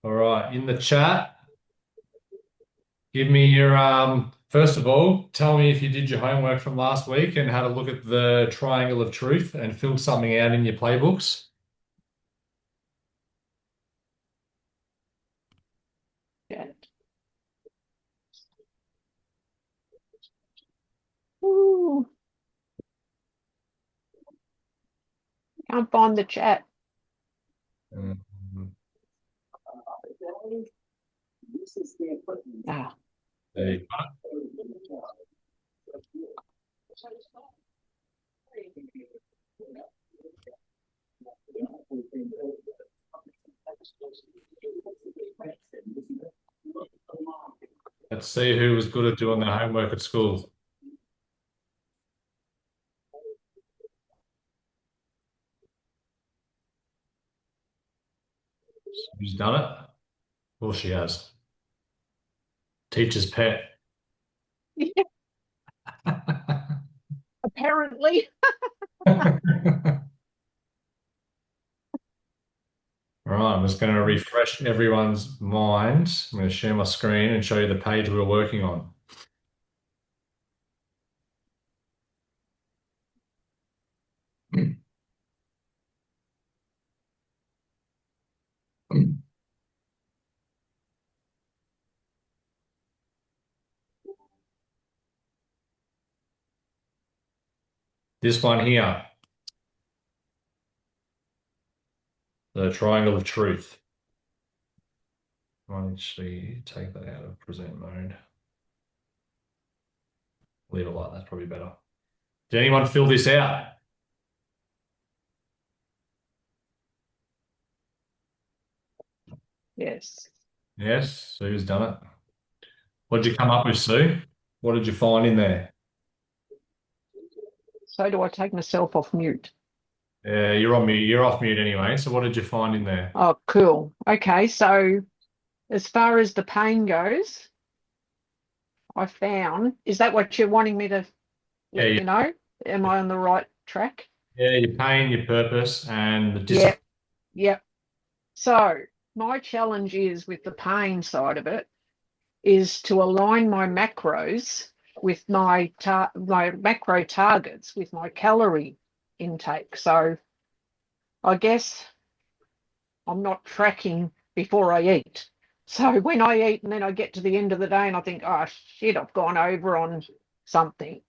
All right, in the chat, give me your first of all, tell me if you did your homework from last week and had a look at the triangle of truth and filled something out in your playbooks. Yeah. Ooh, can't find the chat. Mm. Ah, There you go. Let's see who was good at doing their homework at school. Who's done it? Well, she has. Teacher's pet. apparently. All right, I'm just going to refresh everyone's mind. I'm going to share my screen and show you the page we're working on. This one here, the triangle of truth. I'll actually take that out of present mode. Leave it like that's probably better. Did anyone fill this out? Yes. Yes, Sue's done it. What did you come up with, Sue? What did you find in there? So do I take myself off mute? You're on mute. You're off mute anyway. So what did you find in there? Oh, cool. Okay, so as far as the pain goes, I found, is that what you're wanting me to Yeah, let you know? Am I on the right track? yeah, your pain, your purpose, and the discipline. Yep, yep. So my challenge is with the pain side of it is to align my macros with my macro targets with my calorie intake. So I guess I'm not tracking before I eat. So when I eat and then I get to the end of the day and I think, oh shit, I've gone over on something.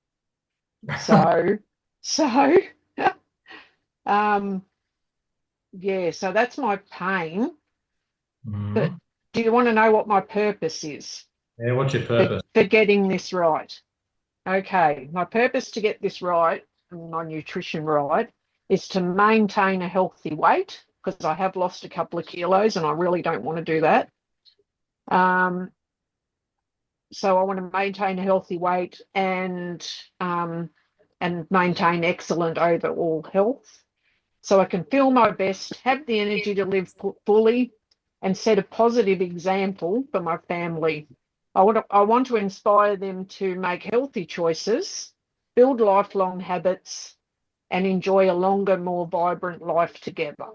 So so um yeah, so that's my pain. But Mhm. do you want to know what my purpose is Yeah, what's your for, purpose? for getting this right? Okay, my purpose to get this right, and my nutrition right, is to maintain a healthy weight because I have lost a couple of kilos and I really don't want to do that. Um, so I want to maintain a healthy weight um, and maintain excellent overall health, so I can feel my best, have the energy to live fully, and set a positive example for my family. I want to inspire them to make healthy choices, build lifelong habits, and enjoy a longer, more vibrant life together.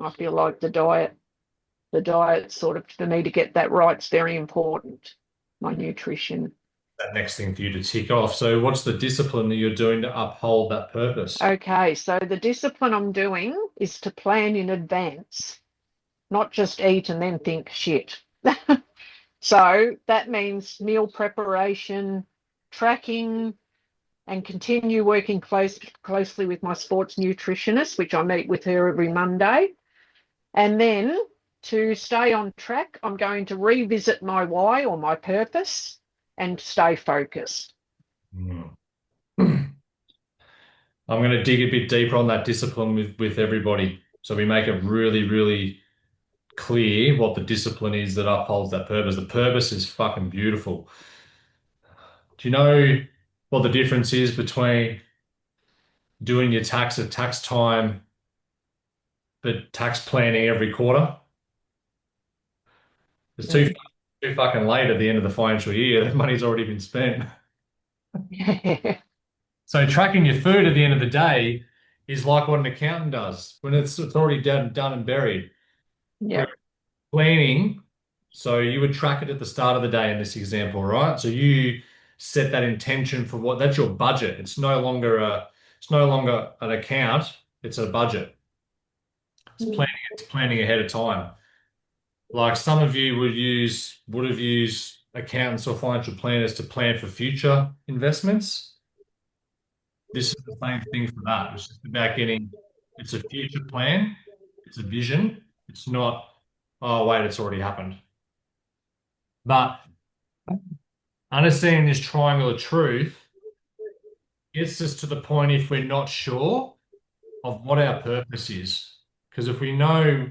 I feel like the diet sort of, for me to get that right, is very important. My nutrition. That next thing for you to tick off. So what's the discipline that you're doing to uphold that purpose? Okay, so the discipline I'm doing is to plan in advance, not just eat and then think shit. So that means meal preparation, tracking, and continue working closely with my sports nutritionist, which I meet with her every Monday. And then to stay on track, I'm going to revisit my why or my purpose and stay focused. Hmm. I'm going to dig a bit deeper on that discipline with everybody. So we make it really, really clear what the discipline is that upholds that purpose. The purpose is fucking beautiful. Do you know what the difference is between doing your tax at tax time, but tax planning every quarter? It's Mm. too fucking late at the end of the financial year. That money's already been spent. Yeah. So tracking your food at the end of the day is like what an accountant does when it's already done and buried. Where Yeah. planning, so you would track it at the start of the day in this example, right? So you set that intention for what that's your budget. It's no longer an account, it's a budget. It's planning ahead of time. Like some of you would have used accountants or financial planners to plan for future investments. This is the same thing for that. It's just about getting, it's a future plan, it's a vision. It's not, oh, wait, it's already happened. But understanding this triangle of truth gets us to the point if we're not sure of what our purpose is. Because if we know,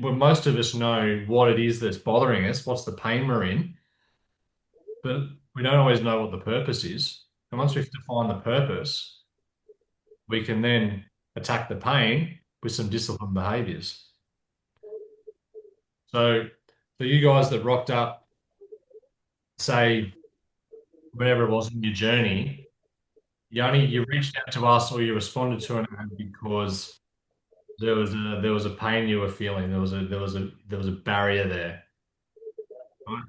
well, most of us know what it is that's bothering us, what's the pain we're in, but we don't always know what the purpose is. And once we've defined the purpose, we can then attack the pain with some disciplined behaviors. So for you guys that rocked up, say, whenever it was in your journey, you reached out to us or you responded to an ad because there was a pain you were feeling. There was a barrier there. Right?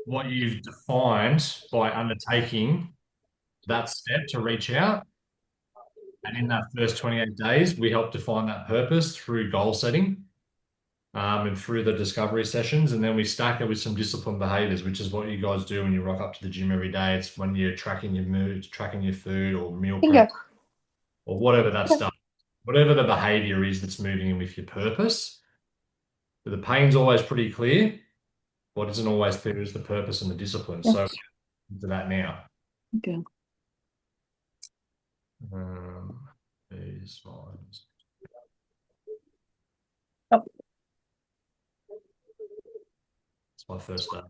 What you've defined by undertaking that step to reach out, and in that first 28 days, we help define that purpose through goal setting, and through the discovery sessions, and then we stack it with some disciplined behaviors, which is what you guys do when you rock up to the gym every day. It's when you're tracking your moods, tracking your food, or meal prep, Bingo. or whatever that stuff, whatever the behavior is that's moving in with your purpose. But the pain's always pretty clear. What isn't always clear is the purpose and the discipline. So Yes. into that now. Okay. These lines. Oh. It's my first day.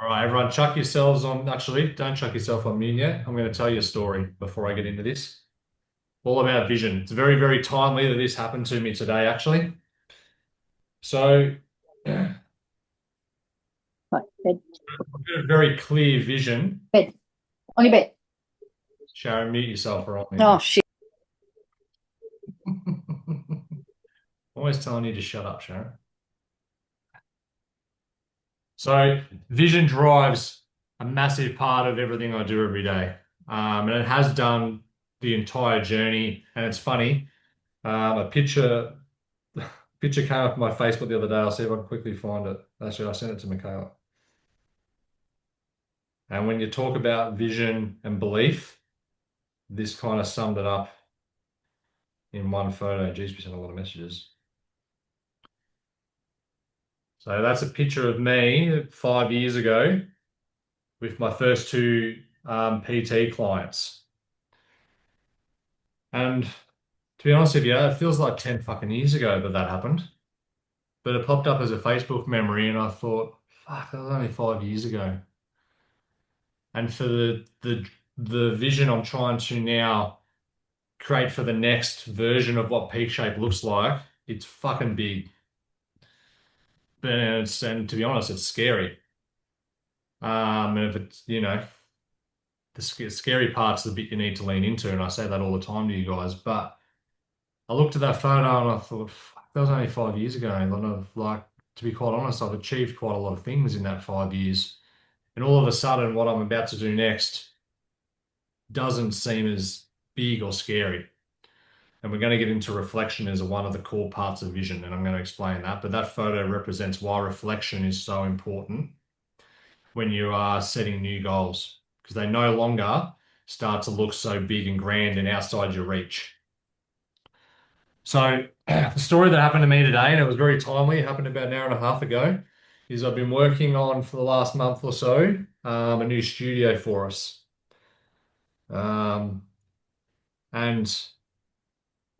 All right, everyone, chuck yourselves on. Actually, don't chuck yourself on mute yet. I'm going to tell you a story before I get into this. All about vision. It's very, very timely that this happened to me today, actually. So, I've Right, bed. got a very clear vision. Bed. On your bed. Sharon, mute yourself or I'll mute Oh, shit. you. Always telling you to shut up, Sharon. So, vision drives a massive part of everything I do every day. And it has done the entire journey. And it's funny, a picture came up on my Facebook the other day. I'll see if I can quickly find it. Actually, I sent it to Michaela. And when you talk about vision and belief, this kind of summed it up in one photo. Geez, we sent a lot of messages. So that's a picture of me 5 years ago with my first two PT clients. And to be honest with you, it feels like 10 fucking years ago that happened. But it popped up as a Facebook memory, and I thought, fuck, that was only 5 years ago. And for the vision I'm trying to now create for the next version of what peak shape looks like, it's fucking big. But and to be honest, it's scary. And if it's, the scary part's the bit you need to lean into, and I say that all the time to you guys. But I looked at that photo and I thought, fuck, that was only 5 years ago. And like, to be quite honest, I've achieved quite a lot of things in that 5 years. And all of a sudden, what I'm about to do next doesn't seem as big or scary. And we're going to get into reflection as one of the core parts of vision, and I'm going to explain that. But that photo represents why reflection is so important when you are setting new goals, because they no longer start to look so big and grand and outside your reach. So the story that happened to me today, and it was very timely, it happened about an hour and a half ago, is I've been working on for the last month or so a new studio for us. And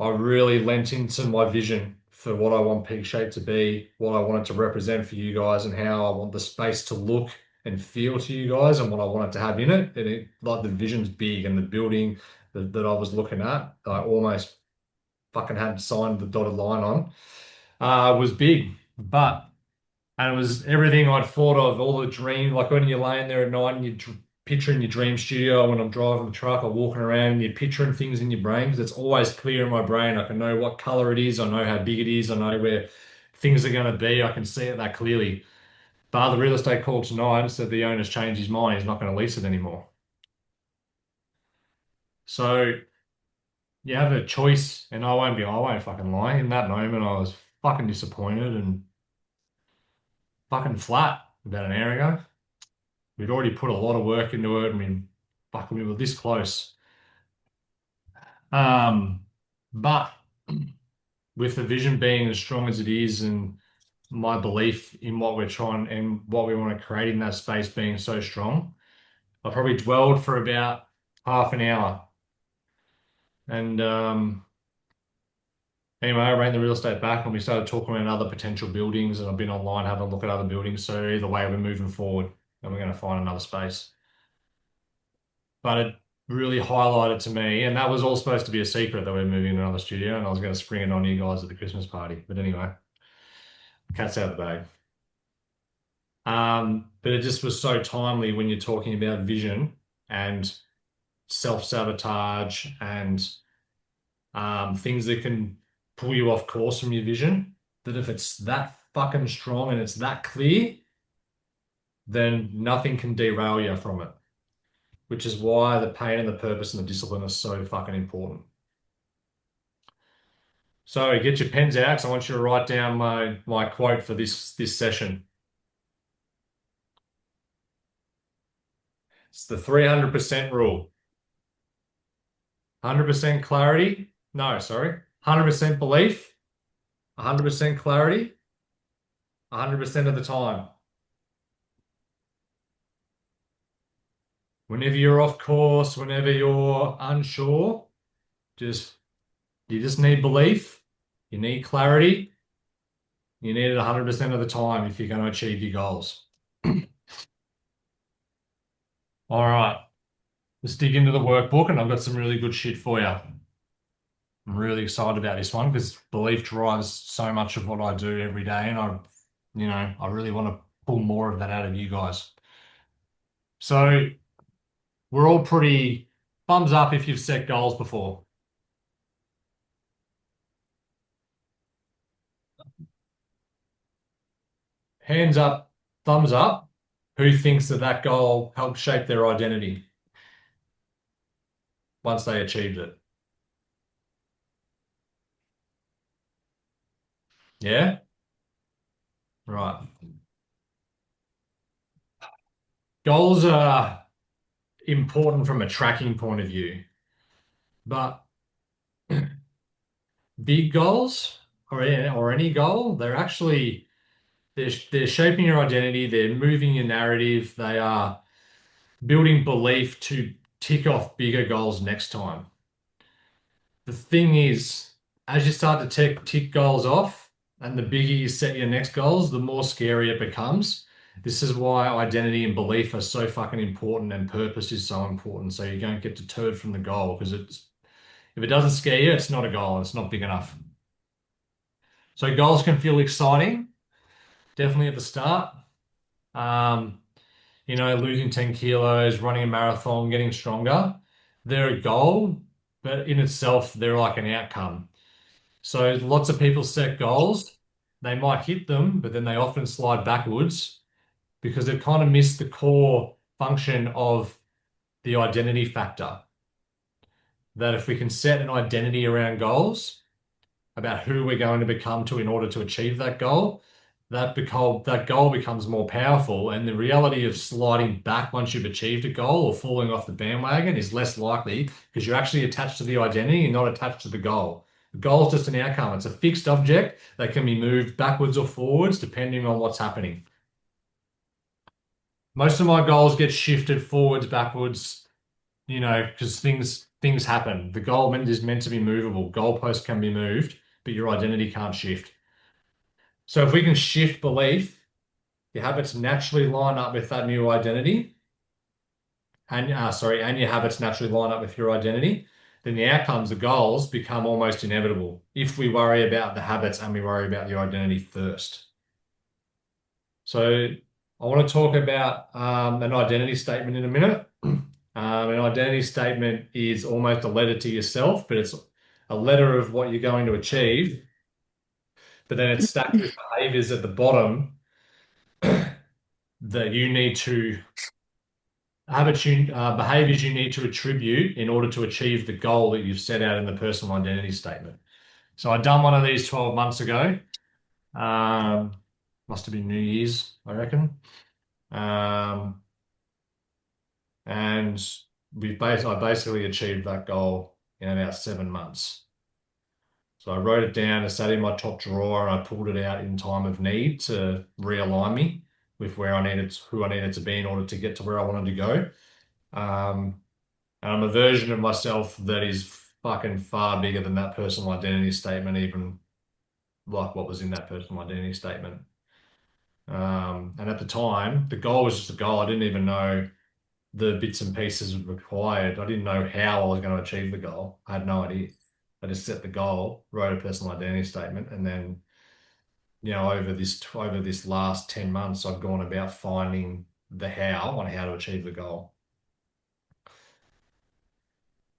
I really lent into my vision for what I want Peak Shape to be, what I want it to represent for you guys, and how I want the space to look and feel to you guys, and what I want it to have in it. And like the vision's big, and the building that I was looking at, I almost fucking had signed the dotted line on, was big, and it was everything I'd thought of, all the dream, like when you're laying there at night and you're picturing your dream studio when I'm driving the truck or walking around, and you're picturing things in your brain because it's always clear in my brain. I can know what color it is, I know how big it is, I know where things are going to be. I can see it that clearly. But the real estate called tonight and said the owner's changed his mind. He's not going to lease it anymore. So you have a choice, and I won't fucking lie. In that moment, I was fucking disappointed and fucking flat about an hour ago. We'd already put a lot of work into it. I mean, fucking we were this close. Um, but with the vision being as strong as it is, and my belief in what we're trying and what we want to create in that space being so strong, I probably dwelled for about half an hour. And anyway, I ran the real estate back and we started talking about other potential buildings, and I've been online having a look at other buildings. So either way, we're moving forward and we're going to find another space. But it really highlighted to me, and that was all supposed to be a secret that we're moving to another studio, and I was going to spring it on you guys at the Christmas party. But anyway, cat's out of the bag. But it just was so timely when you're talking about vision and self-sabotage and things that can pull you off course from your vision, that if it's that fucking strong and it's that clear, then nothing can derail you from it, which is why the pain and the purpose and the discipline are so fucking important. So get your pens out, 'cause I want you to write down my quote for this session. It's the 300% rule. 100% clarity. No, sorry. 100% belief, 100% clarity, 100% of the time. Whenever you're off course, whenever you're unsure, you just need belief, you need clarity, you need it 100% of the time if you're going to achieve your goals. All right, let's dig into the workbook, and I've got some really good shit for you. I'm really excited about this one because belief drives so much of what I do every day, and I really want to pull more of that out of you guys. So we're all pretty thumbs up if you've set goals before. Hands up, thumbs up, who thinks that goal helped shape their identity once they achieved it? Yeah? Right. Goals are important from a tracking point of view, but big goals or any goal, they're shaping your identity, they're moving your narrative, they are building belief to tick off bigger goals next time. The thing is, as you start to tick goals off, and the bigger you set your next goals, the more scary it becomes. This is why identity and belief are so fucking important, and purpose is so important. So you don't get deterred from the goal, because if it doesn't scare you, it's not a goal. It's not big enough. So goals can feel exciting, definitely at the start. Losing 10 kilos, running a marathon, getting stronger. They're a goal, but in itself, they're like an outcome. So lots of people set goals, they might hit them, but then they often slide backwards because they've kind of missed the core function of the identity factor. That if we can set an identity around goals about who we're going to become in order to achieve that goal, that goal becomes more powerful, and the reality of sliding back once you've achieved a goal or falling off the bandwagon is less likely because you're actually attached to the identity and not attached to the goal. The goal is just an outcome. It's a fixed object that can be moved backwards or forwards depending on what's happening. Most of my goals get shifted forwards, backwards, because things happen. The goal is meant to be movable. Goalposts can be moved, but your identity can't shift. So if we can shift belief, your habits naturally line up with that new identity, and your habits naturally line up with your identity, then the outcomes, the goals, become almost inevitable if we worry about the habits and we worry about the identity first. So I want to talk about an identity statement in a minute. An identity statement is almost a letter to yourself, but it's a letter of what you're going to achieve. But then it's stacked with behaviors at the bottom that you need to behaviors you need to attribute in order to achieve the goal that you've set out in the personal identity statement. So I'd done one of these 12 months ago. Must have been New Year's, I reckon. And I basically achieved that goal in about 7 months. So I wrote it down, it sat in my top drawer, and I pulled it out in time of need to realign me with who I needed to be in order to get to where I wanted to go. And I'm a version of myself that is fucking far bigger than that personal identity statement, even like what was in that personal identity statement. And at the time, the goal was just a goal. I didn't even know the bits and pieces required. I didn't know how I was going to achieve the goal. I had no idea. I just set the goal, wrote a personal identity statement, and then, over this last 10 months, I've gone about finding the how on how to achieve the goal.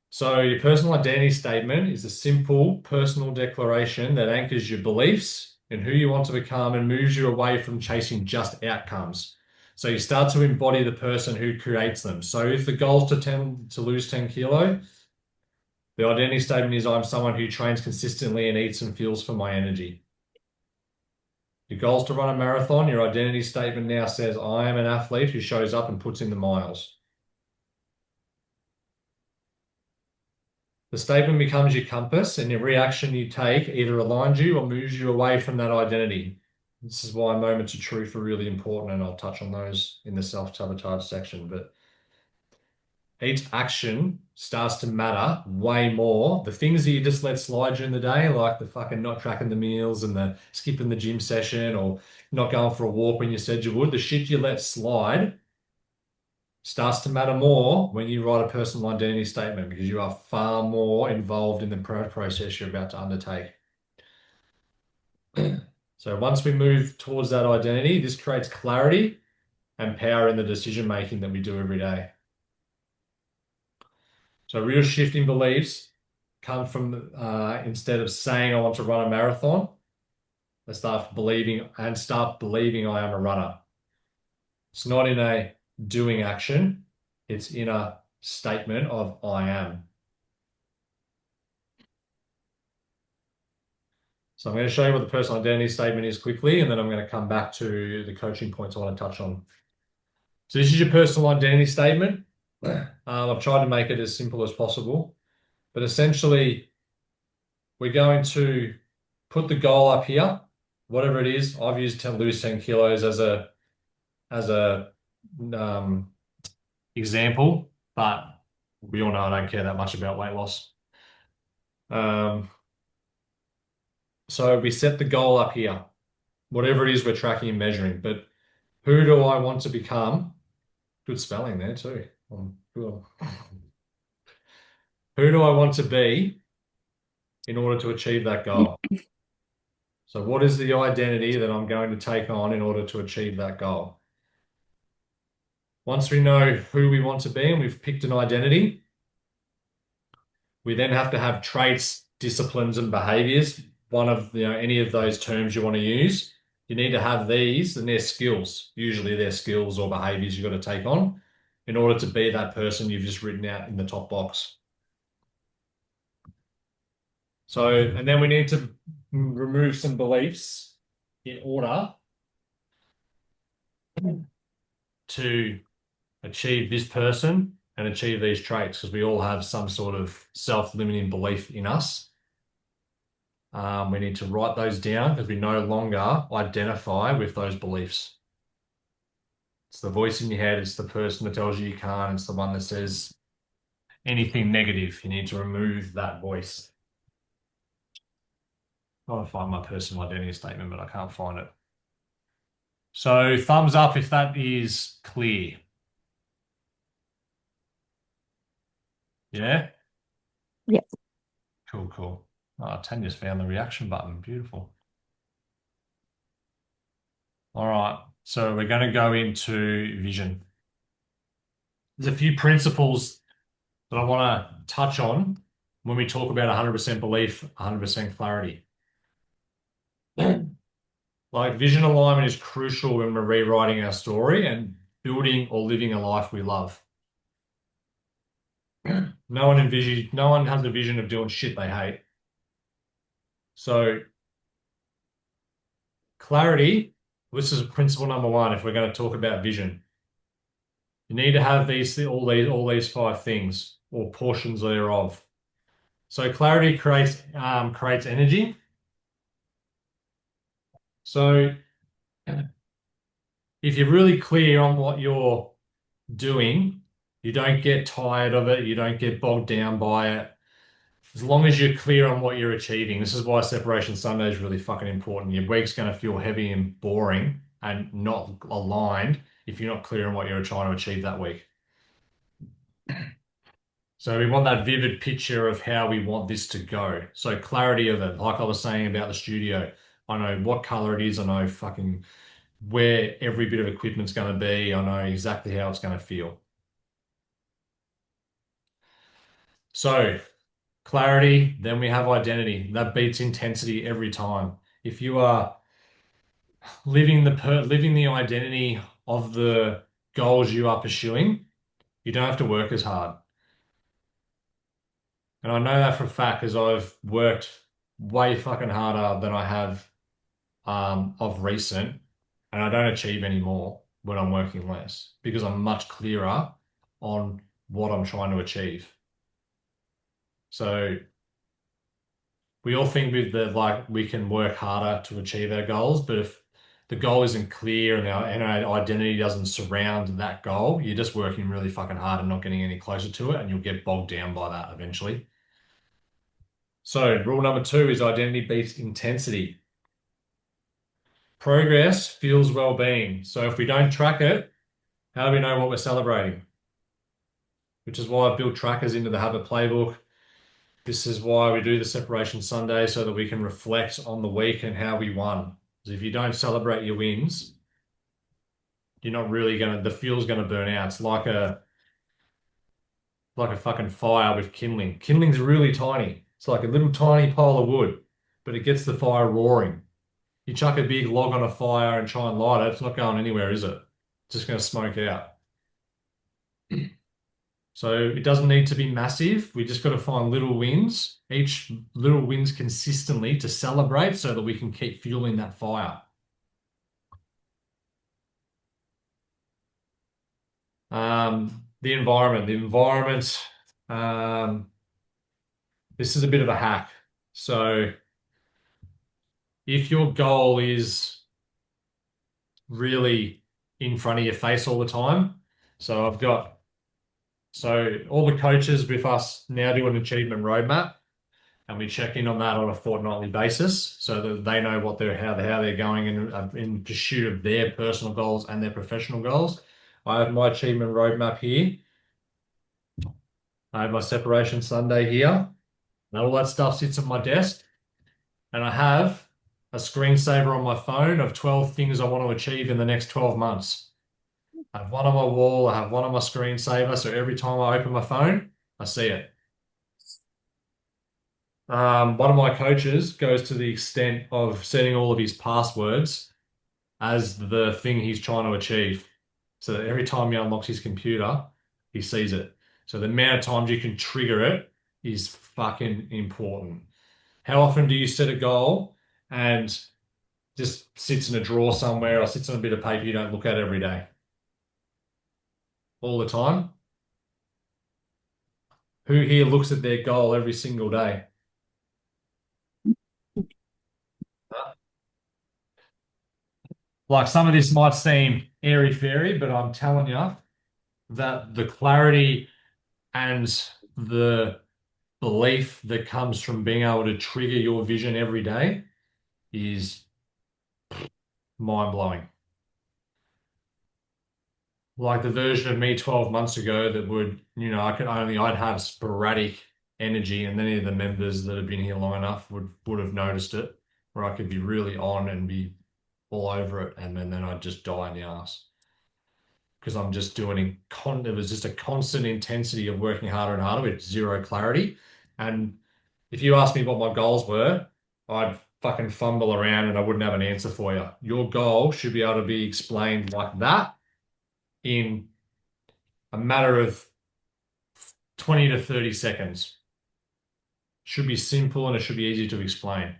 So your personal identity statement is a simple personal declaration that anchors your beliefs and who you want to become and moves you away from chasing just outcomes. So you start to embody the person who creates them. So if the goal is to lose 10 kilo, the identity statement is I'm someone who trains consistently and eats and fuels for my energy. Your goal is to run a marathon. Your identity statement now says I am an athlete who shows up and puts in the miles. The statement becomes your compass, and every action you take either aligns you or moves you away from that identity. This is why moments of truth are really important, and I'll touch on those in the self-sabotage section. But each action starts to matter way more. The things that you just let slide during the day, like the fucking not tracking the meals and the skipping the gym session or not going for a walk when you said you would, the shit you let slide starts to matter more when you write a personal identity statement because you are far more involved in the process you're about to undertake. So once we move towards that identity, this creates clarity and power in the decision making that we do every day. So real shift in beliefs come from instead of saying I want to run a marathon, I start believing I am a runner. It's not in a doing action, it's in a statement of I am. So I'm going to show you what the personal identity statement is quickly, and then I'm going to come back to the coaching points I want to touch on. So this is your personal identity statement. I've tried to make it as simple as possible, but essentially we're going to put the goal up here, whatever it is. I've used to lose 10 kilos as a example, but we all know I don't care that much about weight loss. So we set the goal up here, whatever it is we're tracking and measuring. But who do I want to become? Good spelling there too. Who do I want to be in order to achieve that goal? So what is the identity that I'm going to take on in order to achieve that goal? Once we know who we want to be and we've picked an identity, we then have to have traits, disciplines, and behaviors. One of any of those terms you want to use, you need to have these, and they're skills. Usually they're skills or behaviors you've got to take on in order to be that person you've just written out in the top box. So, and then we need to remove some beliefs in order to achieve this person and achieve these traits, because we all have some sort of self-limiting belief in us. We need to write those down because we no longer identify with those beliefs. It's the voice in your head. It's the person that tells you you can't. It's the one that says anything negative. You need to remove that voice. I want to find my personal identity statement, but I can't find it. So thumbs up if that is clear. Yeah? Yep. Cool, cool. Oh, Tanya's found the reaction button. Beautiful. All right. So we're going to go into vision. there's a few principles that I want to touch on when we talk about 100% belief, 100% clarity. Like vision alignment is crucial when we're rewriting our story and building or living a life we love. No one has a vision of doing shit they hate. So clarity, this is principle number one if we're going to talk about vision. You need to have all these five things or portions thereof. So clarity creates energy. So if you're really clear on what you're doing, you don't get tired of it, you don't get bogged down by it. As long as you're clear on what you're achieving, this is why Separation Sunday is really fucking important. Your week's going to feel heavy and boring and not aligned if you're not clear on what you're trying to achieve that week. So we want that vivid picture of how we want this to go. So clarity of it, like I was saying about the studio. I know what color it is. I know fucking where every bit of equipment's going to be. I know exactly how it's going to feel. So clarity, then we have identity. That beats intensity every time. If you are living the identity of the goals you are pursuing, you don't have to work as hard. And I know that for a fact because I've worked way fucking harder than I have of recent, and I don't achieve any more when I'm working less because I'm much clearer on what I'm trying to achieve. So we all think we can work harder to achieve our goals, but if the goal isn't clear and our identity doesn't surround that goal, you're just working really fucking hard and not getting any closer to it, and you'll get bogged down by that eventually. So rule number two is identity beats intensity. Progress fuels well-being. So if we don't track it, how do we know what we're celebrating? Which is why I've built trackers into the Habit Playbook. This is why we do the Separation Sunday so that we can reflect on the week and how we won. Because if you don't celebrate your wins, you're not really the fuel's gonna burn out. It's like a fucking fire with kindling. Kindling's really tiny. It's like a little tiny pile of wood, but it gets the fire roaring. You chuck a big log on a fire and try and light it, it's not going anywhere, is it? It's just going to smoke out. So it doesn't need to be massive. We just got to find little wins, each little wins consistently to celebrate so that we can keep fueling that fire. The environment. This is a bit of a hack. So if your goal is really in front of your face all the time, so all the coaches with us now do an achievement roadmap, and we check in on that on a fortnightly basis so that they know how they're going in pursuit of their personal goals and their professional goals. I have my achievement roadmap here. I have my Separation Sunday here. And all that stuff sits at my desk. And I have a screensaver on my phone of 12 things I want to achieve in the next 12 months. I have one on my wall, I have one on my screensaver, so every time I open my phone, I see it. One of my coaches goes to the extent of setting all of his passwords as the thing he's trying to achieve. So that every time he unlocks his computer, he sees it. So the amount of times you can trigger it is fucking important. How often do you set a goal and just sits in a drawer somewhere or sits on a bit of paper you don't look at every day? All the time? Who here looks at their goal every single day? Like some of this might seem airy-fairy, but I'm telling you that the clarity and the belief that comes from being able to trigger your vision every day is mind-blowing. Like the version of me 12 months ago that I'd have sporadic energy, and any of the members that have been here long enough would have noticed it, where I could be really on and be all over it, and then I'd just die in the ass. because I'm just it was just a constant intensity of working harder and harder with zero clarity. And if you asked me what my goals were, I'd fucking fumble around and I wouldn't have an answer for you. Your goal should be able to be explained like that in a matter of 20 to 30 seconds. Should be simple and it should be easy to explain.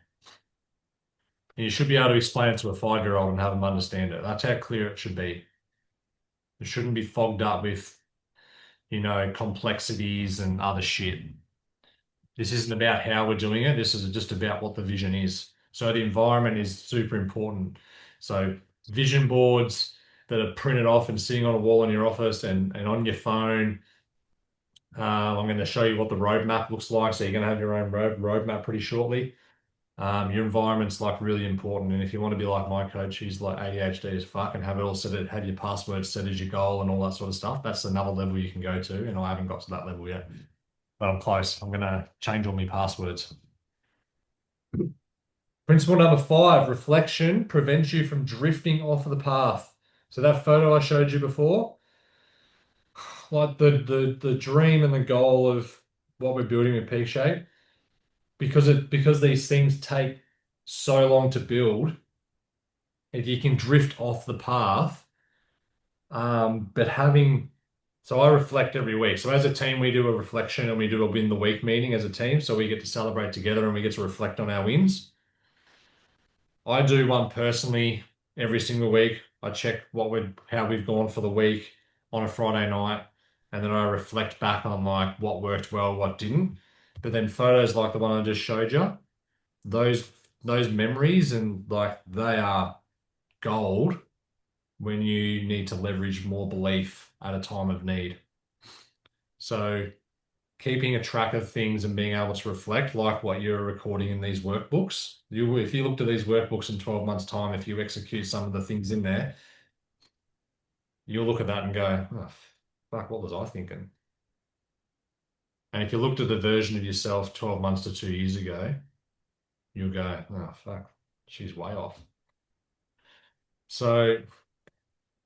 And you should be able to explain it to a 5-year-old and have them understand it. That's how clear it should be. It shouldn't be fogged up with, complexities and other shit. This isn't about how we're doing it. This is just about what the vision is. So the environment is super important. So vision boards that are printed off and sitting on a wall in your office and on your phone. I'm going to show you what the roadmap looks like. So you're going to have your own roadmap pretty shortly. Your environment's like really important. And if you want to be like my coach, who's like ADHD as fuck and have it all set, have your password set as your goal and all that sort of stuff, that's another level you can go to. And I haven't got to that level yet, but I'm close. I'm going to change all my passwords. Principle number 5, reflection prevents you from drifting off of the path. So that photo I showed you before, like the dream and the goal of what we're building with Peak Shape, because these things take so long to build, if you can drift off the path, so I reflect every week. So as a team, we do a reflection and we do a win the week meeting as a team. So we get to celebrate together and we get to reflect on our wins. I do one personally every single week. I check how we've gone for the week on a Friday night, and then I reflect back on like what worked well, what didn't. But then photos like the one I just showed you, those memories and like they are gold when you need to leverage more belief at a time of need. So keeping a track of things and being able to reflect, like what you're recording in these workbooks. If you looked at these workbooks in 12 months' time, if you execute some of the things in there, you'll look at that and go, oh, fuck, what was I thinking? And if you looked at the version of yourself 12 months to 2 years ago, you'll go, oh, fuck, she's way off. So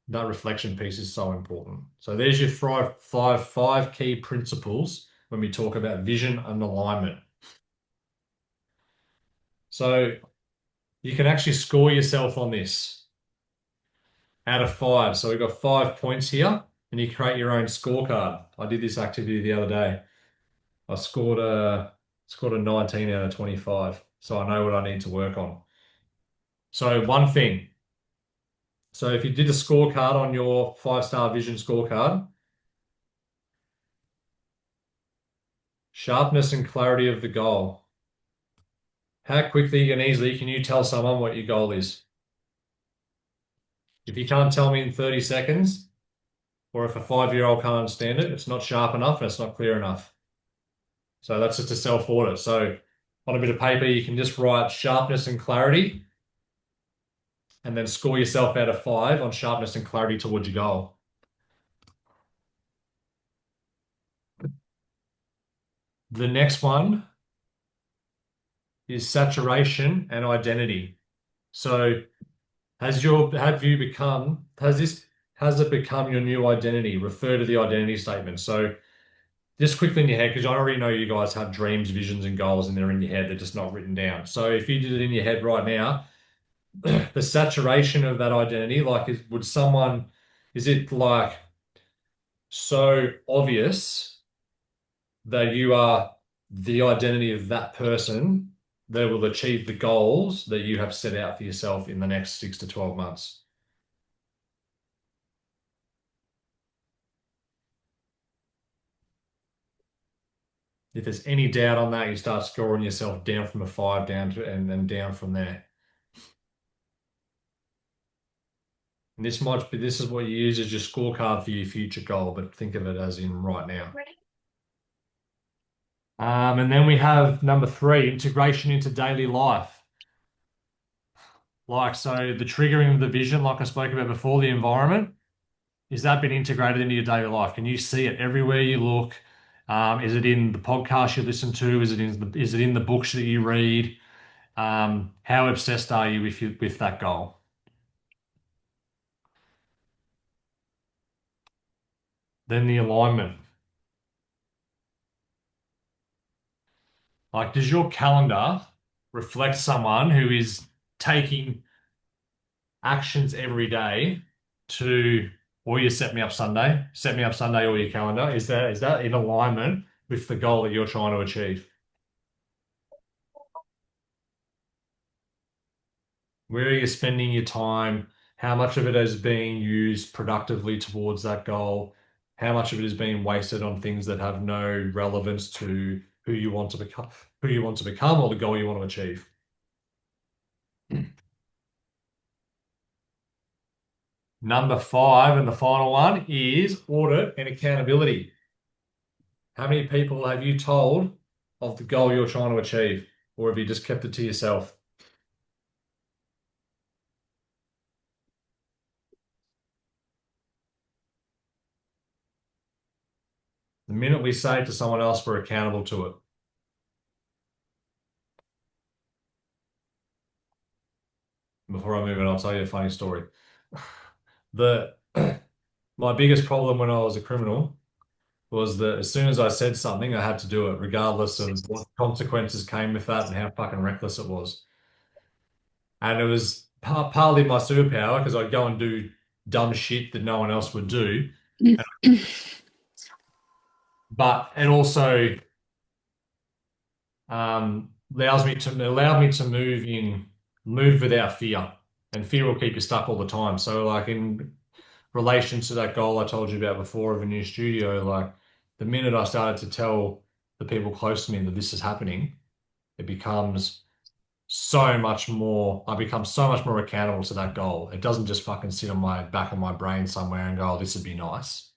that reflection piece is so important. So there's your five key principles when we talk about vision and alignment. So you can actually score yourself on this out of 5. So we've got 5 points here, and you create your own scorecard. I did this activity the other day. I scored a 19 out of 25. So I know what I need to work on. So one thing. So if you did a scorecard on your 5-star vision scorecard, sharpness and clarity of the goal. How quickly and easily can you tell someone what your goal is? If you can't tell me in 30 seconds, or if a 5-year-old can't understand it, it's not sharp enough and it's not clear enough. So that's just a self-audit. So on a bit of paper, you can just write sharpness and clarity and then score yourself out of 5 on sharpness and clarity towards your goal. The next one is saturation and identity. So has it become your new identity? Refer to the identity statement. So just quickly in your head, because I already know you guys have dreams, visions, and goals, and they're in your head, they're just not written down. So if you did it in your head right now, the saturation of that identity, like is it like so obvious that you are the identity of that person that will achieve the goals that you have set out for yourself in the next 6 to 12 months? If there's any doubt on that, you start scoring yourself down from a 5 down to and then down from there. And this is what you use as your scorecard for your future goal, but think of it as in right now. And then we have number 3, integration into daily life. So the triggering of the vision, like I spoke about before, the environment, is that been integrated into your daily life? Can you see it everywhere you look? Is it in the podcast you listen to? Is it in the books that you read? How obsessed are you with that goal? Then the alignment. Like, does your calendar reflect someone who is taking actions every day to, or you set me up Sunday, or your calendar? Is that in alignment with the goal that you're trying to achieve? Where are you spending your time? How much of it is being used productively towards that goal? How much of it is being wasted on things that have no relevance to who you want to become, or the goal you want to achieve? Number 5, and the final one, is audit and accountability. How many people have you told of the goal you're trying to achieve, or have you just kept it to yourself? The minute we say it to someone else, we're accountable to it. Before I move on, I'll tell you a funny story. The my biggest problem when I was a criminal was that as soon as I said something, I had to do it, regardless of what consequences came with that and how fucking reckless it was. And it was partly my superpower because I'd go and do dumb shit that no one else would do. But it also allowed me to move without fear, and fear will keep you stuck all the time. So like in relation to that goal I told you about before of a new studio, like the minute I started to tell the people close to me that this is happening, it becomes I become so much more accountable to that goal. It doesn't just fucking sit on my back of my brain somewhere and go, oh, this would be nice.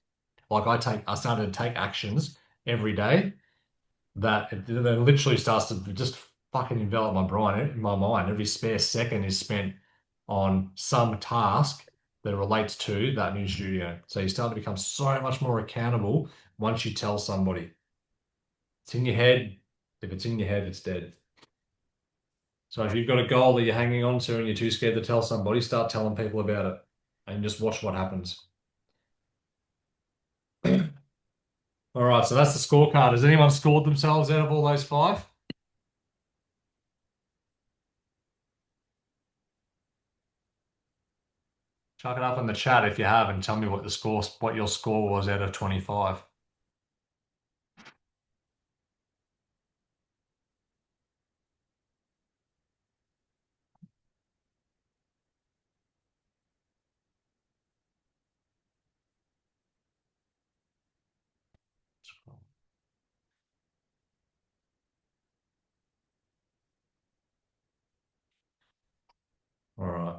Like I started to take actions every day that it then literally starts to just fucking envelop my brain, in my mind. Every spare second is spent on some task that relates to that new studio. So you start to become so much more accountable once you tell somebody. It's in your head. If it's in your head, it's dead. So if you've got a goal that you're hanging on to and you're too scared to tell somebody, start telling people about it and just watch what happens. All right, so that's the scorecard. Has anyone scored themselves out of all those 5? Chuck it up in the chat if you have, and tell me what your score was out of 25. All right.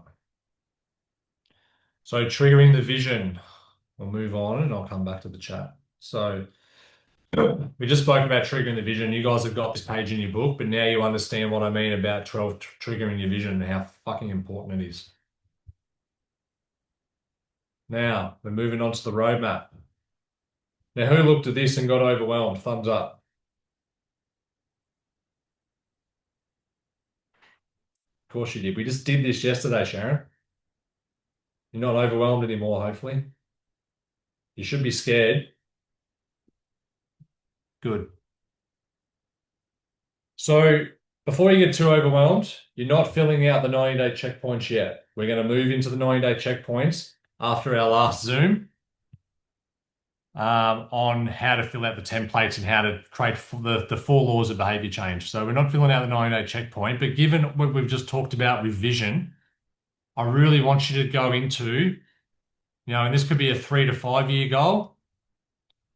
So triggering the vision. We'll move on and I'll come back to the chat. So we just spoke about triggering the vision. You guys have got this page in your book, but now you understand what I mean about 12 triggering your vision and how fucking important it is. Now we're moving on to the roadmap. Now, who looked at this and got overwhelmed? Thumbs up. Of course you did. We just did this yesterday, Sharon. You're not overwhelmed anymore, hopefully. You should be scared. Good. So before you get too overwhelmed, you're not filling out the 90-day checkpoints yet. We're going to move into the 90-day checkpoints after our last Zoom on how to fill out the templates and how to create the 4 laws of behavior change. So we're not filling out the 90-day checkpoint, but given what we've just talked about with vision, I really want you to go into, and this could be a 3 to 5 year goal,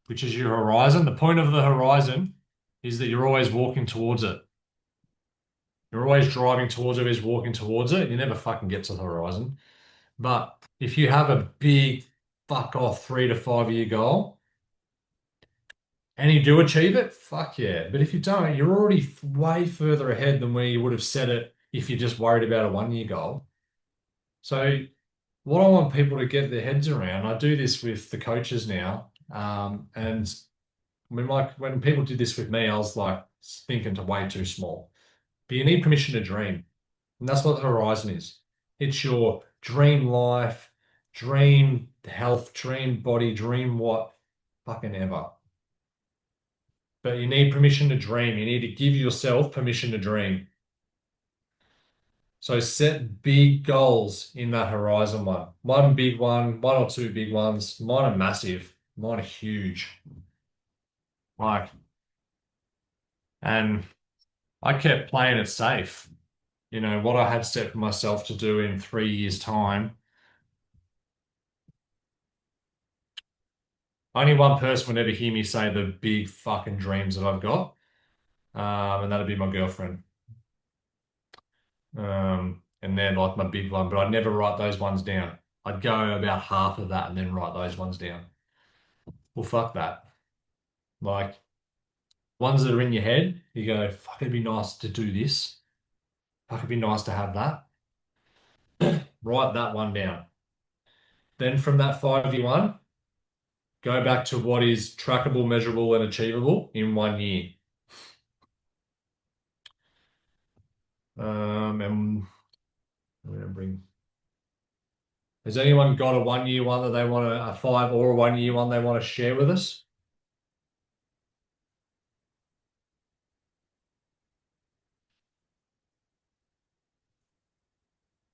which is your horizon. The point of the horizon is that you're always walking towards it. You're always driving towards it, always walking towards it. You never fucking get to the horizon. But if you have a big fuck off 3 to 5 year goal and you do achieve it, fuck yeah. But if you don't, you're already way further ahead than where you would have set it if you just worried about a 1 year goal. So what I want people to get their heads around, I do this with the coaches now, and when people did this with me, I was like thinking to way too small. But you need permission to dream. And that's what the horizon is. It's your dream life, dream health, dream body, dream what fucking ever. But you need permission to dream. You need to give yourself permission to dream. So set big goals in that horizon one. One big one or two big ones. Mine are massive. Mine are huge. Like, and I kept playing it safe. You know, what I had set for myself to do in 3 years' time. Only one person would ever hear me say the big fucking dreams that I've got. And that'd be my girlfriend. And they're like my big one, but I'd never write those ones down. I'd go about half of that and then write those ones down. Well, fuck that. Like, ones that are in your head, you go, fuck, it'd be nice to do this. Fuck, it'd be nice to have that. Write that one down. Then from that 5-year one, go back to what is trackable, measurable, and achievable in 1 year. And remembering. Has anyone got a 1-year one that they want to, a 5 or a 1-year one they want to share with us?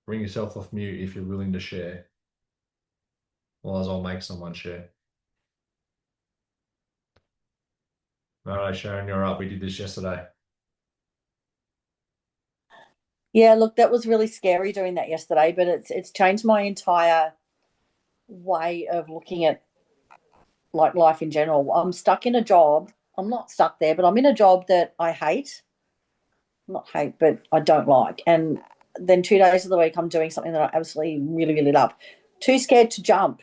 Bring yourself off mute if you're willing to share. Otherwise, I'll make someone share. All right, Sharon, you're up. We did this yesterday. Yeah, look, that was really scary doing that yesterday, but it's changed my entire way of looking at like life in general. I'm stuck in a job. I'm not stuck there, but I'm in a job that I hate. Not hate, but I don't like. And then 2 days of the week I'm doing something that I absolutely really, really love. Too scared to jump,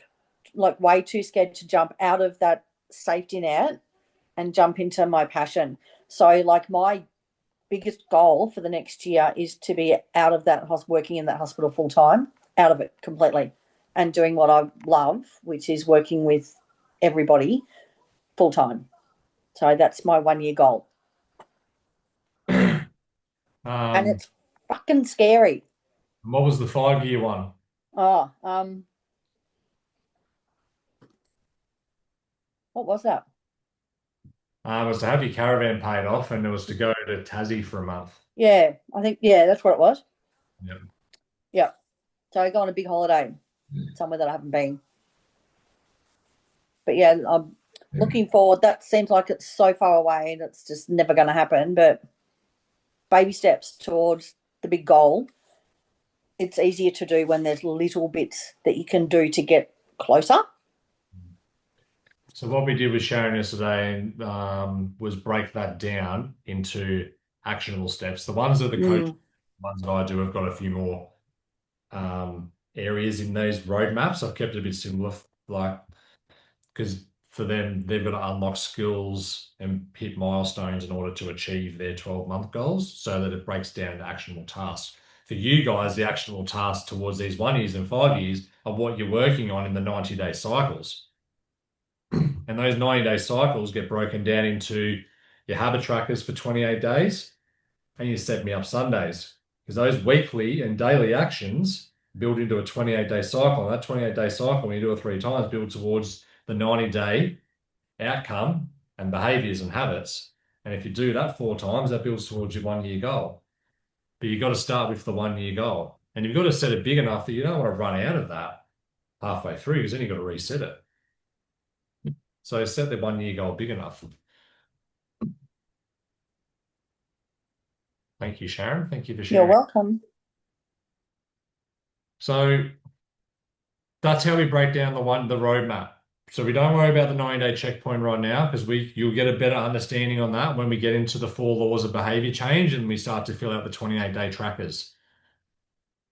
like way too scared to jump out of that safety net and jump into my passion. So like my biggest goal for the next year is to be out of that working in that hospital full time, out of it completely, and doing what I love, which is working with everybody full time. So that's my 1 year goal. And it's fucking scary. What was the 5-year one? Oh, what was that? It was to have your caravan paid off, and it was to go to Tassie for a month. Yeah, I think, yeah, that's what it was. Yep. Yeah. So I go on a big holiday somewhere that I haven't been. But yeah, I'm looking forward. That seems like it's so far away and it's just never going to happen. But baby steps towards the big goal. It's easier to do when there's little bits that you can do to get closer. So what we did with Sharon yesterday was break that down into actionable steps. The ones that the coach, ones that I do, have got a few more areas in those roadmaps. I've kept it a bit similar, like, because for them, they've got to unlock skills and hit milestones in order to achieve their 12-month goals so that it breaks down to actionable tasks. For you guys, the actionable tasks towards these 1 years and 5 years are what you're working on in the 90-day cycles. And those 90-day cycles get broken down into your habit trackers for 28 days and your set me up Sundays. Because those weekly and daily actions build into a 28-day cycle. And that 28-day cycle, when you do it 3 times, builds towards the 90-day outcome and behaviors and habits. And if you do that 4 times, that builds towards your 1-year goal. But you've got to start with the 1-year goal. And you've got to set it big enough that you don't want to run out of that halfway through, because then you've got to reset it. So set the 1-year goal big enough. Thank you, Sharon. Thank you for sharing. You're welcome. So that's how we break down the roadmap. So we don't worry about the 90-day checkpoint right now, because you'll get a better understanding on that when we get into the 4 laws of behavior change and we start to fill out the 28-day trackers.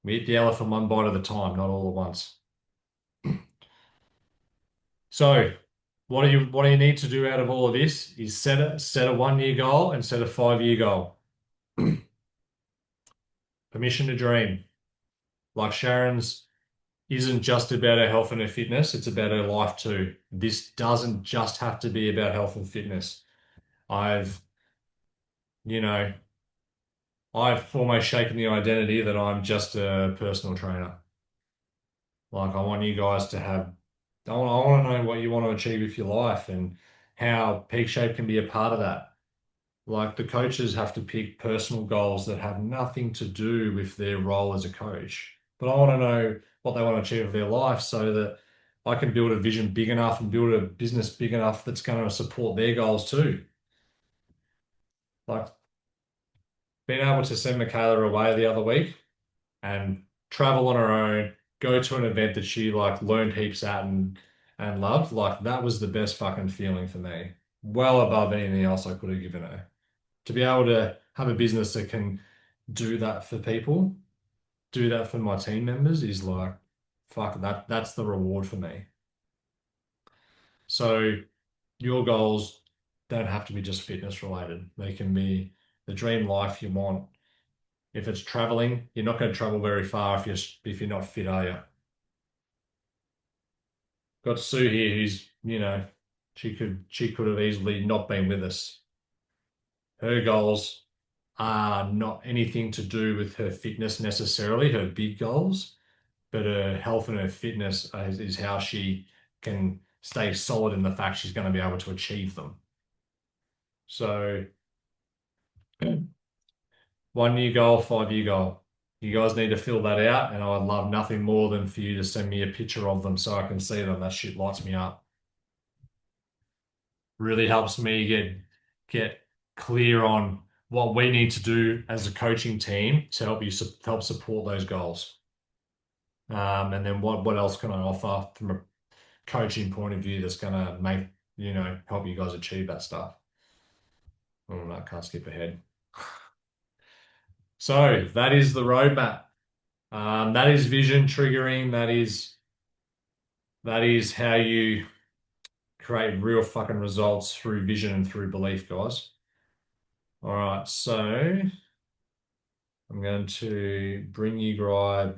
We eat the elephant one bite at a time, not all at once. So what do you need to do out of all of this is set a 1-year goal and set a 5-year goal. Permission to dream. Like Sharon's isn't just about her health and her fitness, it's about her life too. This doesn't just have to be about health and fitness. I've almost shaken the identity that I'm just a personal trainer. Like, I want you guys to have I want to know what you want to achieve with your life and how Peak Shape can be a part of that. Like the coaches have to pick personal goals that have nothing to do with their role as a coach. But I want to know what they want to achieve with their life so that I can build a vision big enough and build a business big enough that's going to support their goals too. Like being able to send Michaela away the other week and travel on her own, go to an event that she like learned heaps at and loved, like that was the best fucking feeling for me. Well above anything else I could have given her. To be able to have a business that can do that for people, do that for my team members is like, fuck that's the reward for me. So your goals don't have to be just fitness related. They can be the dream life you want. If it's traveling, you're not going to travel very far if you're not fit, are you? Got Sue here who's, she could have easily not been with us. Her goals are not anything to do with her fitness necessarily, her big goals, but her health and her fitness is how she can stay solid in the fact she's going to be able to achieve them. So 1 year goal, 5 year goal. You guys need to fill that out, and I'd love nothing more than for you to send me a picture of them so I can see them. That shit lights me up. Really helps me get clear on what we need to do as a coaching team to help support those goals. And then what else can I offer from a coaching point of view that's gonna make help you guys achieve that stuff. Oh, no, I can't skip ahead. So that is the roadmap. That is vision triggering. That is how you create real fucking results through vision and through belief, guys. All right, so I'm going to bring you guys,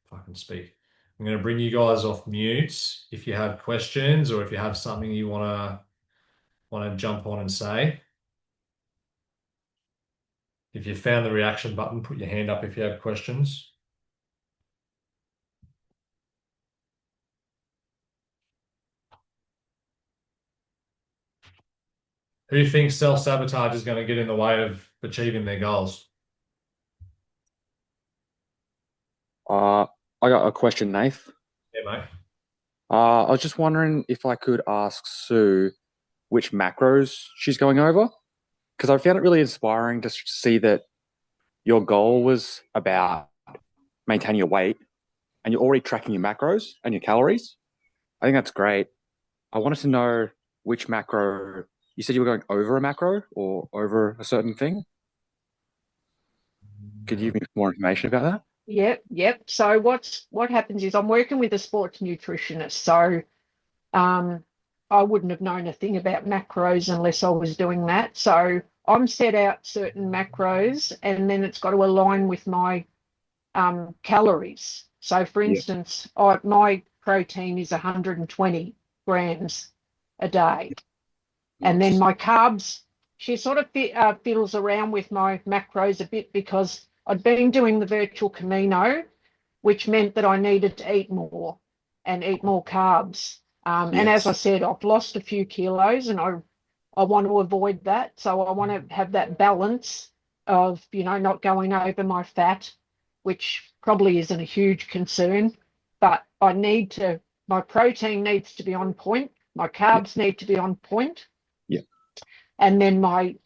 fucking speak. I'm going to bring you guys off mute if you have questions or if you have something you want to jump on and say. If you found the reaction button, put your hand up if you have questions. Who thinks self-sabotage is going to get in the way of achieving their goals? I got a question, Nath. Yeah, mate. I was just wondering if I could ask Sue which macros she's going over, because I found it really inspiring to see that your goal was about maintaining your weight and you're already tracking your macros and your calories. I think that's great. I wanted to know which macro you said you were going over a macro or over a certain thing. Could you give me more information about that? Yep. So what happens is I'm working with a sports nutritionist. So I wouldn't have known a thing about macros unless I was doing that. So I'm set out certain macros, and then it's got to align with my calories. So, for Yeah. instance, my protein is 120 grams a day, and then Nice. my carbs. She sort of fiddles around with my macros a bit because I'd been doing the virtual Camino, which meant that I needed to eat more and eat more carbs. And as I Yes. said, I've lost a few kilos and I want to avoid that. So I want to have that balance of, not going over my fat, which probably isn't a huge concern, but my protein needs to be on point. My Yeah. carbs need to be on point. Yeah. And then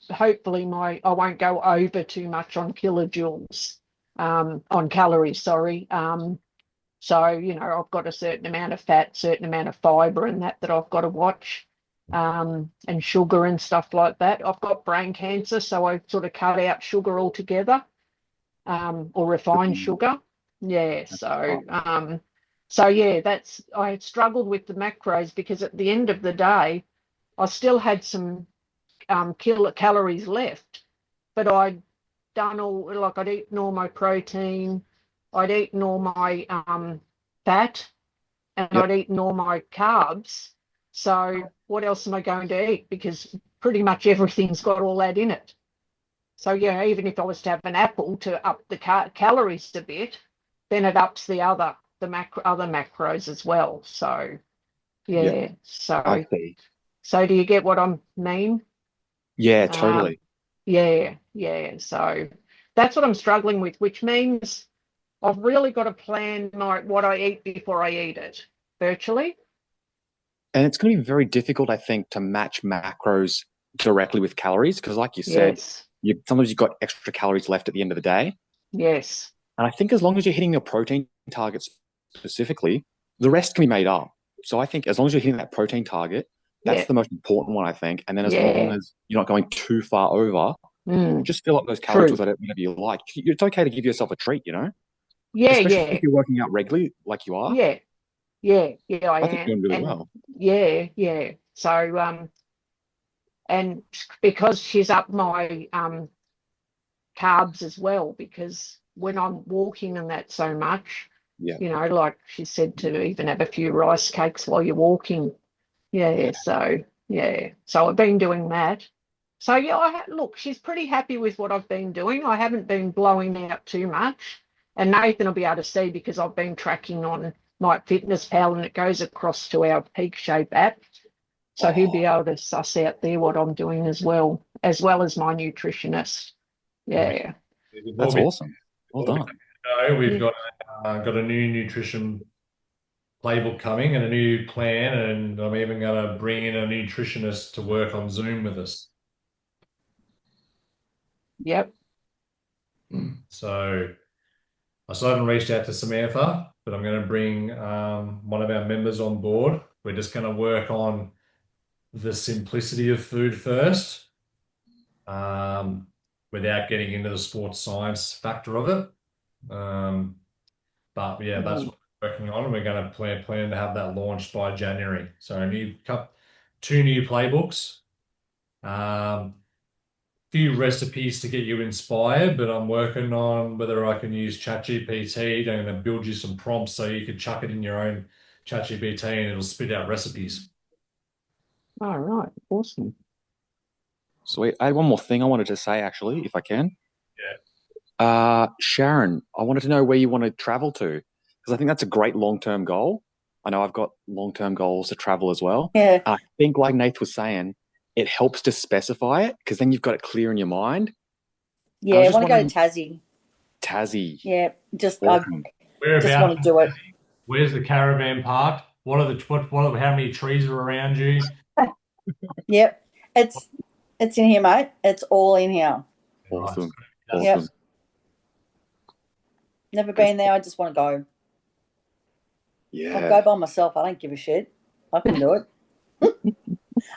hopefully I won't go over too much on kilojoules, on calories, sorry. So, I've got a certain amount of fat, certain amount of fiber and that I've got to watch, and sugar and stuff like that. I've got brain cancer, so I sort of cut out sugar altogether, or refined sugar. Yeah. So yeah, I struggled with the macros because at the end of the day, I still had some calories left, but I'd eaten all my protein, I'd eaten all my fat, and Yep. I'd eaten all my carbs. So what else am I going to eat? Because pretty much everything's got all that in it. So even if I was to have an apple to up the calories a bit, then it ups the the other macros as well. So Yeah, yeah. I see. So do you get what I mean? Yeah, Um, totally. yeah. So that's what I'm struggling with, which means I've really got to plan what I eat before I eat it, virtually. And it's going to be very difficult, I think, to match macros directly with calories because, like you said, Yes, sometimes you've got extra calories left at the end of the day. yes, And I think as long as you're hitting your protein targets specifically, the rest can be made up. So I think as long as you're hitting that protein target, that's yeah, the most important one, I think. And then as long yeah. as you're not going too far over, Mm, just fill up those calories true. with whatever you like. It's okay to give yourself a treat, Yeah, especially yeah, if you're working out regularly like you are. yeah, yeah, I I think you're am. doing really And well. yeah. So and because she's up my carbs as well, because when I'm walking and that so much, Yeah, like she said, to even have a few rice cakes while you're walking. yeah. So I've been doing that. So yeah, look, she's pretty happy with what I've been doing. I haven't been blowing out too much, and Nathan will be able to see because I've been tracking on my Fitness Pal, and it goes across to our Peak Shape app. So he'll Oh, be able to suss out there what I'm doing as well as my nutritionist. Yeah. that's Before awesome. Well we done. go, we've Yeah. got a new nutrition playbook coming and a new plan, and I'm even going to bring in a nutritionist to work on Zoom with us. Yep. So I still haven't reached out to Samantha, but I'm going to bring one of our members on board. We're just going to work on the simplicity of food first, um, without getting into the sports science factor of it. But yeah, that's Mm. what we're working on. We're going to plan to have that launched by January. So two new playbooks, few recipes to get you inspired. But I'm working on whether I can use ChatGPT. I'm going to build you some prompts so you could chuck it in your own ChatGPT and it'll spit out recipes. All right. Awesome. Sweet. I had one more thing I wanted to say, actually, if I can. Yeah. Sharon, I wanted to know where you want to travel to, because I think that's a great long-term goal. I know I've got long-term goals to travel as well. Yeah. I think, like Nath was saying, it helps to specify it because then you've got it clear in your mind. Yeah, I want to go to Tassie. Tassie. Yeah, just Awesome. just want to do it. Where's the caravan park? What are how many trees are around you? Yep. It's in here, mate. It's all in here. Awesome. That's- Yep. Awesome. Never been there. I just want to go. I'll Yeah. go by myself. I don't give a shit. I can do it.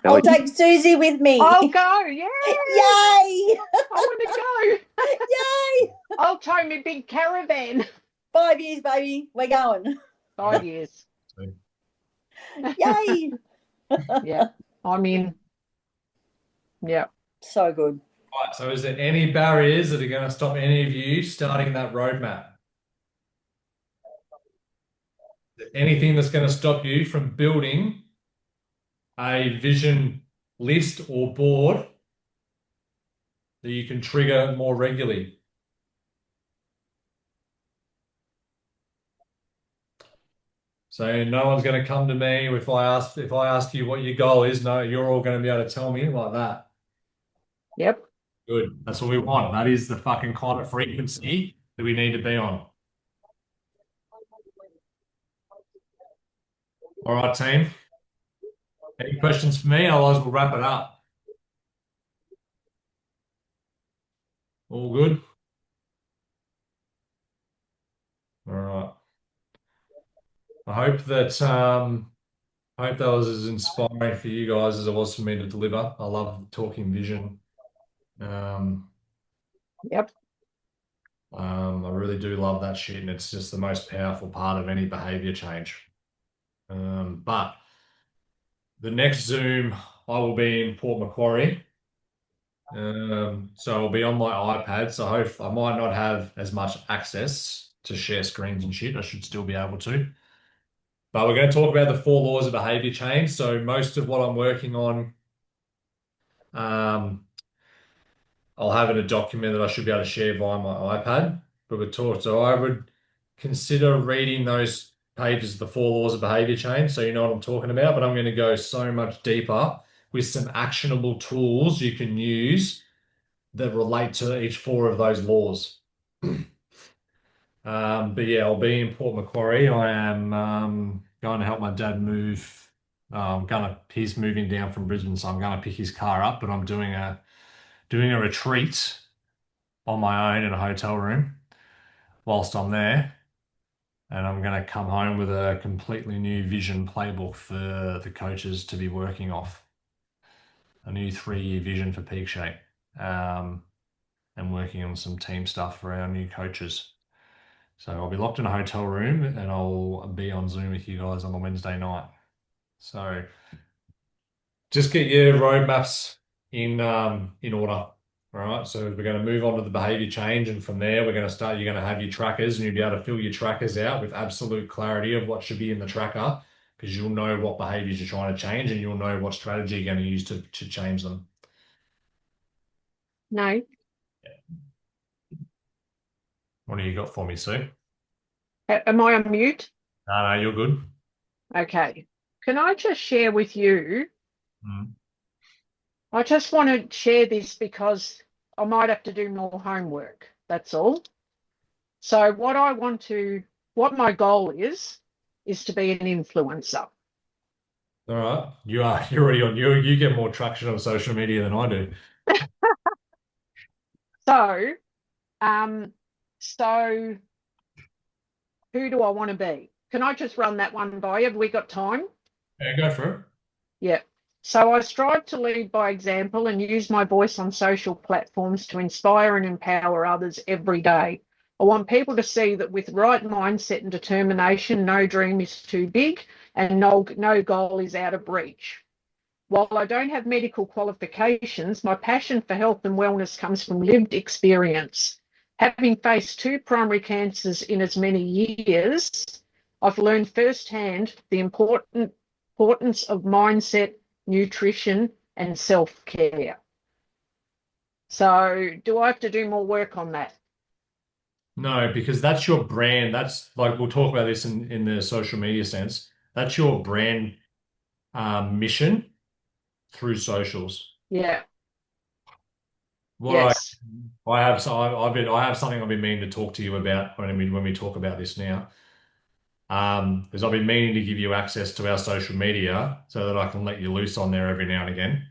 Ellie, I'll take Susie with me. I'll go. Yeah. Yay! I want to go. Yay! I'll tow my big caravan. 5 years, baby. We're going. 5 years. Yay! Yeah. I'm in. Yeah. So good. Right, so is there any barriers that are going to stop any of you starting that roadmap? Is there anything that's going to stop you from building a vision list or board that you can trigger more regularly? So no one's going to come to me if I ask you what your goal is. No, you're all going to be able to tell me like that. Yep. Good. That's what we want. That is the fucking kind of frequency that we need to be on. All right, team. Any questions for me? Otherwise, we'll wrap it up. All good? All right. I hope that was as inspiring for you guys as it was for me to deliver. I love talking vision. Yep. I really do love that shit, and it's just the most powerful part of any behavior change. But the next Zoom, I will be in Port Macquarie. So I'll be on my iPad. So I might not have as much access to share screens and shit. I should still be able to. But we're going to talk about the 4 laws of behavior change. So most of what I'm working on, I'll have in a document that I should be able to share via my iPad. But we talked, so I would consider reading those pages, the four laws of behavior change, so you know what I'm talking about. But I'm going to go so much deeper with some actionable tools you can use that relate to each four of those laws. But yeah, I'll be in Port Macquarie. I am going to help my dad move. He's moving down from Brisbane, so I'm going to pick his car up. But I'm doing a retreat on my own in a hotel room whilst I'm there, and I'm going to come home with a completely new vision playbook for the coaches to be working off. A new 3-year vision for Peak Shape, and working on some team stuff for our new coaches. So I'll be locked in a hotel room and I'll be on Zoom with you guys on the Wednesday night. So just get your roadmaps in order. All right. So we're going to move on to the behavior change, and from there we're going to start. You're going to have your trackers, and you'll be able to fill your trackers out with absolute clarity of what should be in the tracker, because you'll know what behaviors you're trying to change, and you'll know what strategy you're going to use to change them. No. What do you got for me, Sue? Am I on mute? No, you're good. Okay. Can I just share with you? Mm. I just want to share this because I might have to do more homework. That's all. So what my goal is to be an influencer. All right. You're already on you get more traction on social media than I do. So, so who do I want to be? Can I just run that one by you? Have we got time? Yeah, go for it. Yeah. So I strive to lead by example and use my voice on social platforms to inspire and empower others every day. I want people to see that with right mindset and determination, no dream is too big and no goal is out of reach. While I don't have medical qualifications, my passion for health and wellness comes from lived experience. Having faced 2 primary cancers in as many years, I've learned firsthand the importance of mindset, nutrition, and self-care. So do I have to do more work on that? No, because that's your brand. That's like we'll talk about this in the social media sense. That's your brand mission through socials. Yeah. What Yes. I have so I have something I've been meaning to talk to you about when we talk about this now. Is I've been meaning to give you access to our social media so that I can let you loose on there every now and again.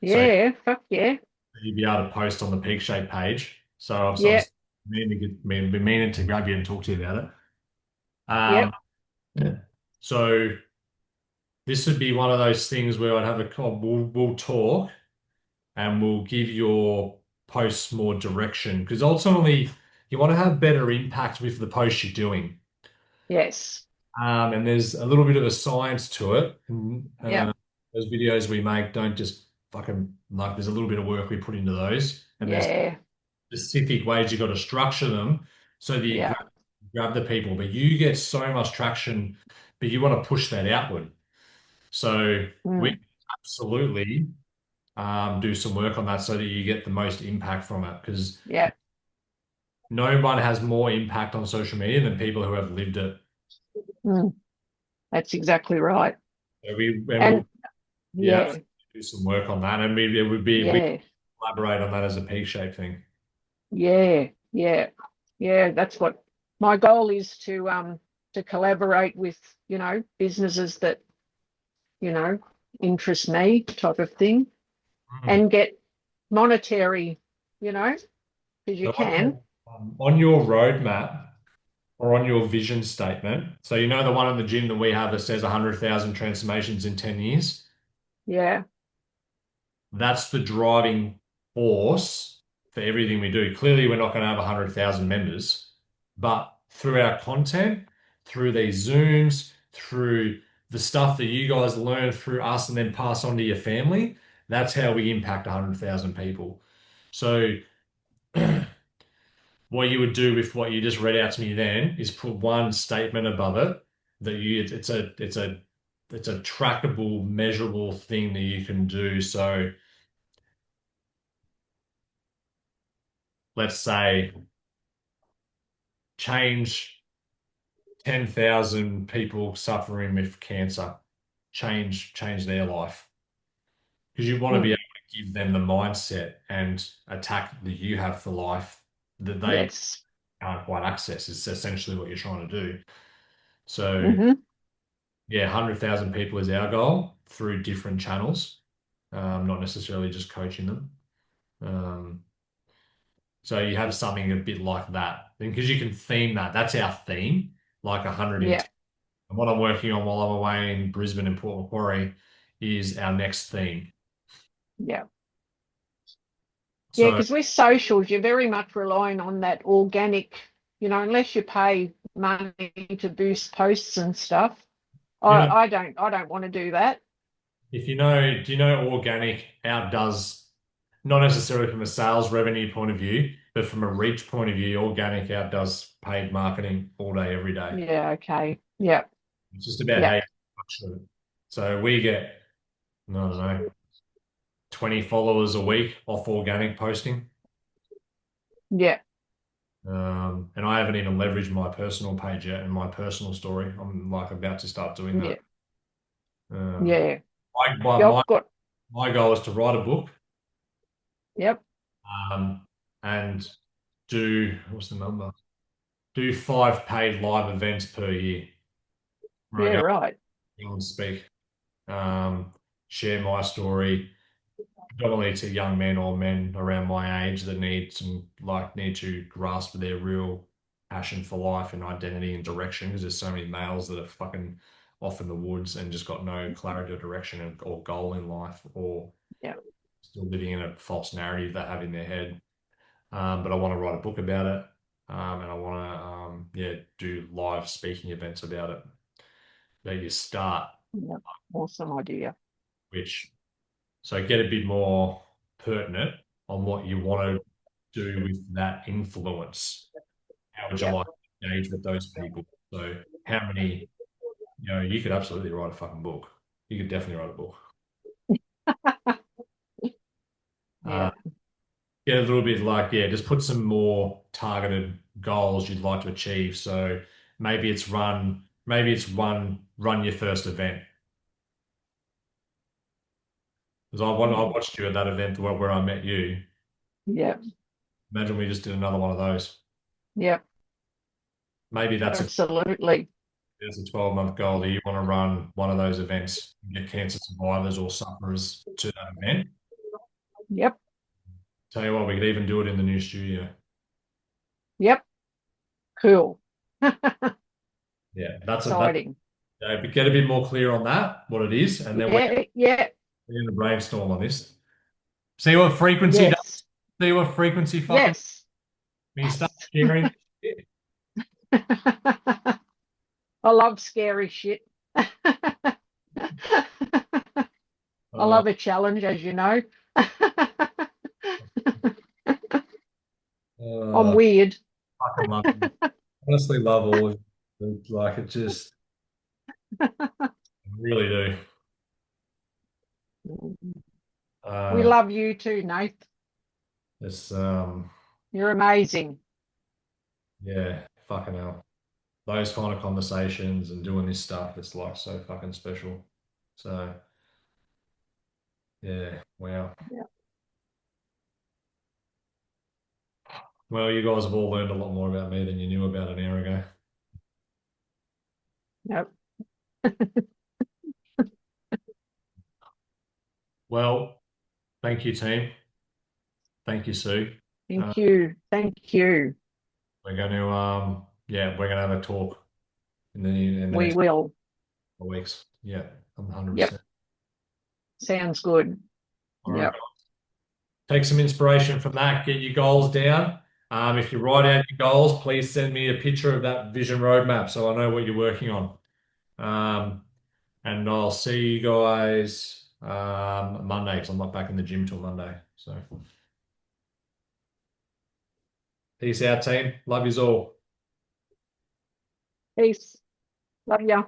So Yeah. Fuck yeah. you'll be able to post on the Peak Shape page. So I'm Yeah. been meaning to grab you and talk to you about it. Yep. So this would be one of those things where I'd have a call. We'll talk and we'll give your posts more direction, because ultimately you want to have better impact with the posts you're doing. Yes. And there's a little bit of a science to it. And, Yep. those videos we make don't just fucking like, there's a little bit of work we put into those, and there's Yeah. specific ways you got to structure them so that you Yeah. grab the people. But you get so much traction, but you want to push that outward. So we Mm. absolutely do some work on that so that you get the most impact from it, because Yeah. no one has more impact on social media than people who have lived it. Mm. That's exactly right. So we'll And yeah. do some work on that, and we Yeah. collaborate on that as a Peak Shape thing. Yeah. Yeah. Yeah. That's what my goal is, to collaborate with, businesses that, interest me type of thing, and get monetary, because you So can. on your roadmap or on your vision statement, so you know the one in the gym that we have that says 100,000 transformations in 10 years, Yeah. that's the driving force for everything we do. Clearly, we're not going to have 100,000 members, but through our content, through these Zooms, through the stuff that you guys learn through us and then pass on to your family, that's how we impact 100,000 people. So what you would do with what you just read out to me then is put one statement above it that it's a trackable, measurable thing that you can do. So let's say change 10,000 people suffering with cancer, change their life. Because you want to be able to give them the mindset and attack that you have for life that they Yes. can't quite access, is essentially what you're trying to do. So, Hmm. yeah, 100,000 people is our goal through different channels, not necessarily just coaching them. So you have something a bit like that, because you can theme that. That's our theme, like 100 in Yeah. 10. And what I'm working on while I'm away in Brisbane and Port Macquarie is our next theme. Yeah. Yeah, So, because with socials, you're very much relying on that organic, unless you pay money to boost posts and stuff. you know, I don't want to do that. if you know, do you know organic outdoes, not necessarily from a sales revenue point of view, but from a reach point of view, organic outdoes paid marketing all day, every day. Yeah, okay. Yeah, It's just about how yeah, you structure it. So we get, I don't know, 20 followers a week off organic posting. yeah, And I haven't even leveraged my personal page yet and my personal story. I'm like about to start doing yeah, that. Um, yeah. my, my, Yeah, my I've got, my goal is to write a book, yep, and do, what's the number? Do 5 paid live events per year where I yeah, go right. and speak, um, share my story, predominantly to young men or men around my age that need to grasp their real passion for life and identity and direction, because there's so many males that are fucking off in the woods and just got no clarity or direction or goal in life, or Yeah, still living in a false narrative they have in their head. But I want to write a book about it, and I want to do live speaking events about it. That you start, yeah. Awesome idea. which so get a bit more pertinent on what you want to do with that influence. How would you Yep. like to engage with those people? So how many, you could absolutely write a fucking book. You could definitely write a book. Uh, Yeah, get a little bit like, yeah, just put some more targeted goals you'd like to achieve. So maybe it's run your first event. Because I watched you at that event where I met you. yeah, Imagine we just did another one of those. yeah. Maybe Absolutely. that's a 12-month goal that you want to run one of those events and get cancer survivors or sufferers to that event. Yep, Tell you what, we could even do it in the new studio. yep. Cool. Yeah, Exciting. but get a bit more clear on that, what it is, and then Yeah, yeah, we're going to brainstorm on this. See what frequency does. yes, See what frequency fucking yes. when you start sharing. I love scary shit. I Uh, love a challenge, as you know. I'm uh, weird. fucking love it. Honestly, love all of it. Like it just I really do. We Uh, love you too, Nate. it's You're amazing. yeah, fucking hell. Those kind of conversations and doing this stuff, it's like so fucking special. So yeah, wow. Yeah. Well, you guys have all learned a lot more about me than you knew about an hour ago. Yep. Well, thank you, team. Thank you, Sue. Thank you. Thank you. We're going to we're going to have a talk in the We next will. couple of weeks. Yeah, I'm Yep. 100%. Sounds good. All right. Yep. Take some inspiration from that. Get your goals down. If you write out your goals, please send me a picture of that vision roadmap so I know what you're working on. And I'll see you guys Monday, because I'm not back in the gym till Monday. So peace out, team. Love yous all. Peace. Love ya.